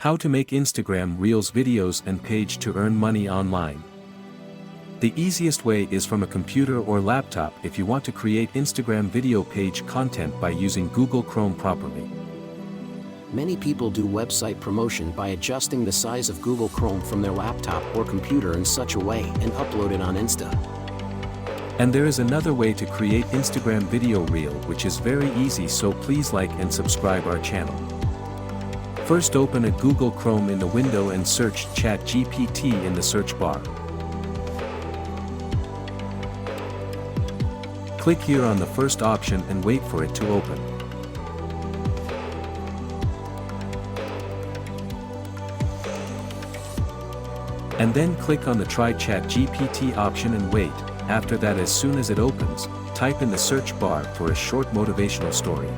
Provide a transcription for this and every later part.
How to make Instagram Reels videos and page to earn money online. The easiest way is from a computer or laptop if you want to create Instagram video page content by using Google Chrome properly. Many people do website promotion by adjusting the size of Google Chrome from their laptop or computer in such a way and upload it on Insta. And there is another way to create Instagram video reel which is very easy, so please like and subscribe our channel. First open a Google Chrome in the window and search ChatGPT in the search bar. Click here on the first option and wait for it to open. And then click on the Try ChatGPT option and wait. After that, as soon as it opens, type in the search bar for a short motivational story.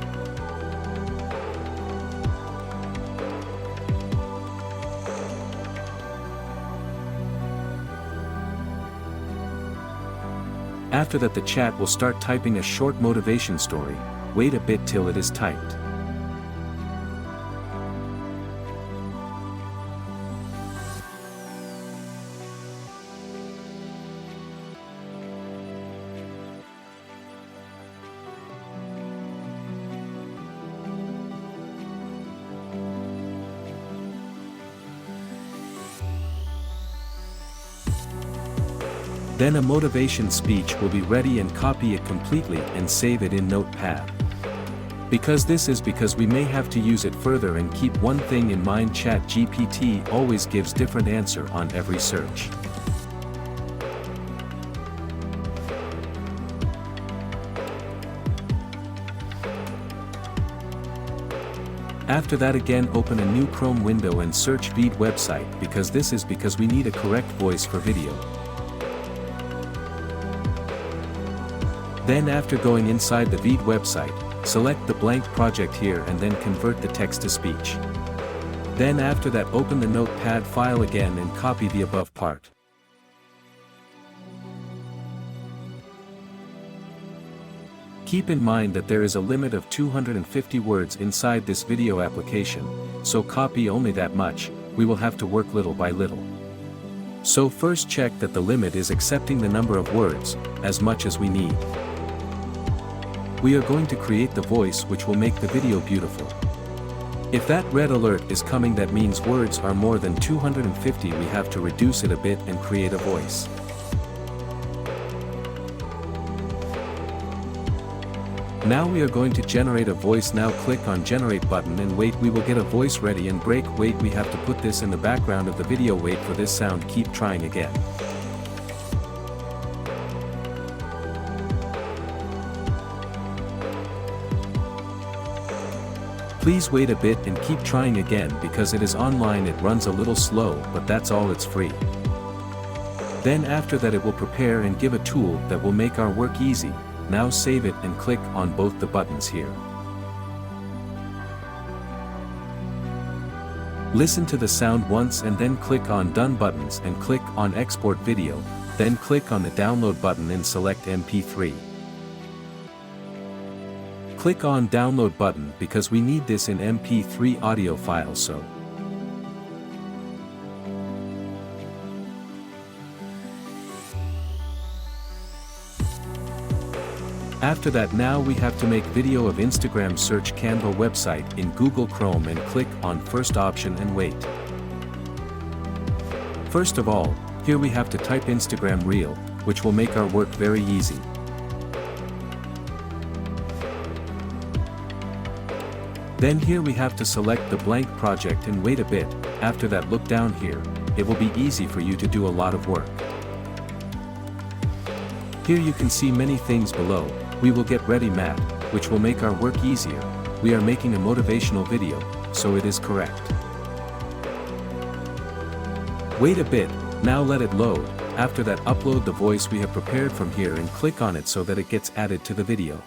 After that, the chat will start typing a short motivation story. Wait a bit till it is typed. Then a motivation speech will be ready, and copy it completely and save it in Notepad. Because we may have to use it further, and keep one thing in mind: ChatGPT always gives different answer on every search. After that, again open a new Chrome window and search Veed website, because we need a correct voice for video. Then after going inside the Veed website, select the blank project here and then convert the text to speech. Then after that, open the Notepad file again and copy the above part. Keep in mind that there is a limit of 250 words inside this video application, so copy only that much. We will have to work little by little. So first check that the limit is accepting the number of words, as much as we need. We are going to create the voice which will make the video beautiful. If that red alert is coming, that means words are more than 250. We have to reduce it a bit and create a voice. Now we are going to generate a voice. Now click on generate button and wait. We will get a voice ready, and break. Wait, we have to put this in the background of the video. Wait for this sound. Keep trying again. Please wait a bit and keep trying again, because it is online. It runs a little slow, but that's all, it's free. Then after that, it will prepare and give a tool that will make our work easy. Now save it and click on both the buttons here. Listen to the sound once and then click on Done buttons and click on Export Video, then click on the Download button and select MP3. Click on Download button because we need this in MP3 audio file. So after that, now we have to make video of Instagram. Search Canva website in Google Chrome and click on first option and wait. First of all, here we have to type Instagram Reel, which will make our work very easy. Then here we have to select the blank project and wait a bit. After that, look down here. It will be easy for you to do a lot of work. Here you can see many things below. We will get ready matte, which will make our work easier. We are making a motivational video, so it is correct. Wait a bit, now let it load. After that, upload the voice we have prepared from here and click on it so that it gets added to the video.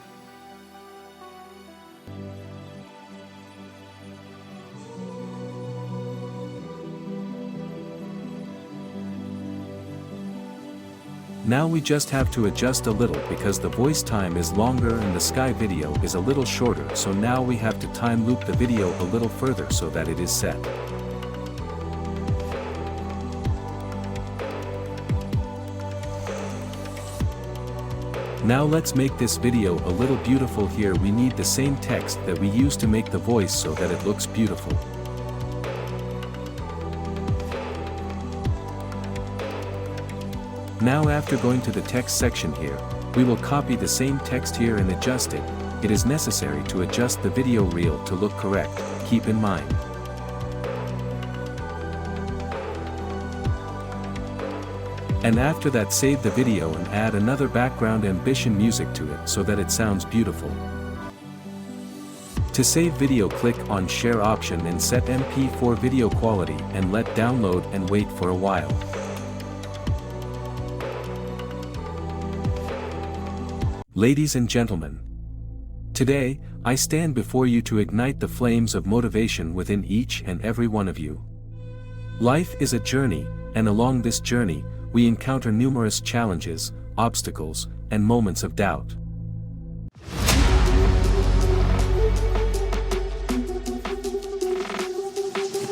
Now we just have to adjust a little, because the voice time is longer and the sky video is a little shorter, so now we have to time loop the video a little further so that it is set. Now let's make this video a little beautiful. Here we need the same text that we used to make the voice so that it looks beautiful. Now after going to the text section here, we will copy the same text here and adjust it. It is necessary to adjust the video reel to look correct, keep in mind. And after that save the video and add another background ambition music to it so that it sounds beautiful. To save video, click on share option and set MP4 video quality and let download and wait for a while. Ladies and gentlemen, today, I stand before you to ignite the flames of motivation within each and every one of you. Life is a journey, and along this journey, we encounter numerous challenges, obstacles, and moments of doubt.